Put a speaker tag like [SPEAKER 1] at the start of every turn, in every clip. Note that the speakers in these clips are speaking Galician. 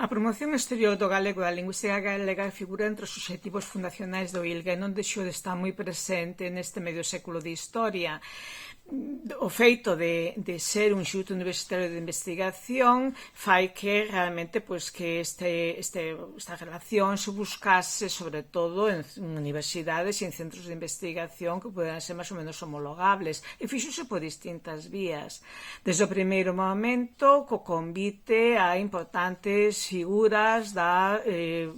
[SPEAKER 1] A promoción exterior do galego e da lingüística galega figura entre os obxectivos fundacionais do ILGA e non deixou de estar moi presente neste medio século de historia. O feito de ser un instituto universitario de investigación fai que realmente que esta relación se buscase sobre todo en universidades e en centros de investigación que poderan ser máis ou menos homologables e fixose por distintas vías. Desde o primeiro momento co convite a importantes figuras da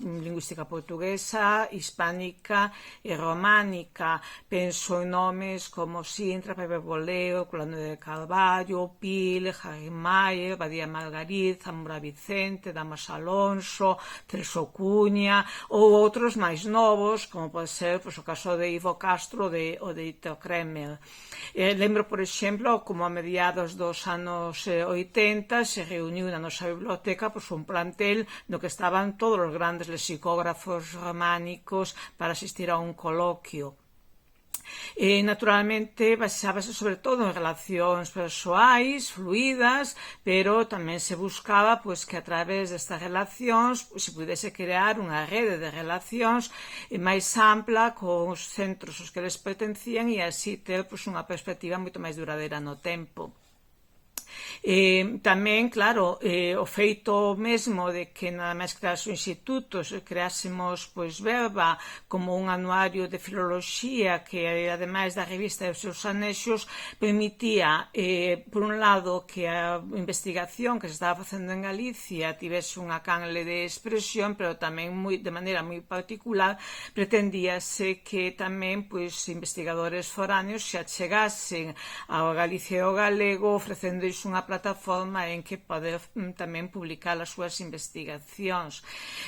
[SPEAKER 1] lingüística portuguesa, hispánica e románica. Penso en nomes como Sintra, Pepe Boleo, Colano de Carballo, Pil, Harry Mayer, Badía Margariz, Zamora Vicente, Damas Alonso, Celso Cuña ou outros máis novos, como pode ser o caso de Ivo Castro ou de Ito Kremer. Lembro, por exemplo, como a mediados dos anos 80 se reuniu na nosa biblioteca un plantel no que estaban todos os grandes lexicógrafos románicos para asistir a un coloquio. Naturalmente basábase sobre todo en relacións persoais, fluidas, pero tamén se buscaba que a través destas relacións se pudese crear unha rede de relacións máis ampla cos centros aos que les pertencían e así ter unha perspectiva moito máis duradeira no tempo. Tamén, claro, o feito mesmo de que nada máis crease o instituto creásemos Verba como un anuario de filoloxía que, ademais da revista e os seus anexos, permitía, por un lado, que a investigación que se estaba facendo en Galicia tivese unha canle de expresión, pero tamén de maneira moi particular pretendíase que tamén investigadores foráneos se achegasen ao Galicia e ao galego ofrecéndois unha plataforma en que poder tamén publicar as súas investigacións.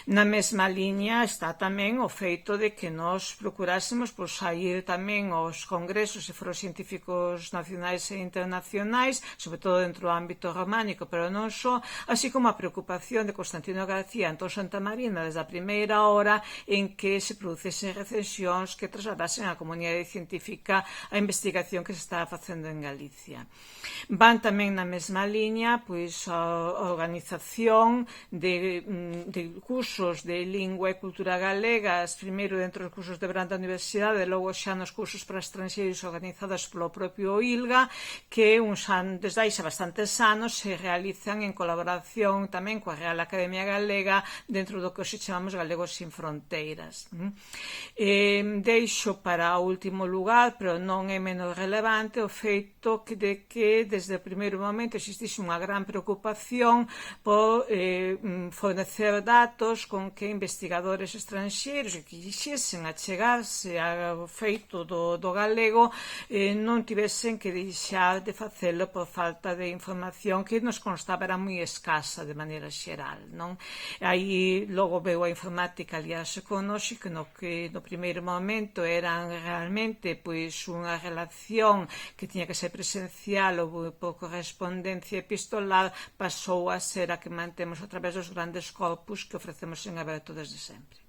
[SPEAKER 1] Na mesma liña está tamén o feito de que nos procurásemos sair tamén aos congresos e foros científicos nacionais e internacionais, sobre todo dentro do ámbito románico, pero non só, así como a preocupación de Constantino García Antón Santamarina desde a primeira hora en que se producesen recensións que trasladasen á comunidade científica a investigación que se estaba facendo en Galicia. Van tamén na mesma liña a organización de cursos de lingua e cultura galegas, primeiro dentro dos cursos de verán da universidade e logo xa nos cursos para estranxeiros organizados polo propio ILGA, que desde hai xa bastantes anos se realizan en colaboración tamén coa Real Academia Galega dentro do que hoxe chamamos Galegos Sin Fronteiras. Deixo para o último lugar, pero non é menos relevante, o feito de que desde o primeiro momento existise unha gran preocupación por fornecer datos con que investigadores estranxeiros que quixesen achegarse ao feito do galego non tivesen que deixar de facelo por falta de información que nos constaba era moi escasa de maneira xeral. Aí logo veu a informática aliarse connosco que no primeiro momento eran realmente unha relación que tiña que ser presencial ou por correspondencia epistolar, pasou a ser a que mantemos a través dos grandes corpus que ofrecemos en aberto desde sempre.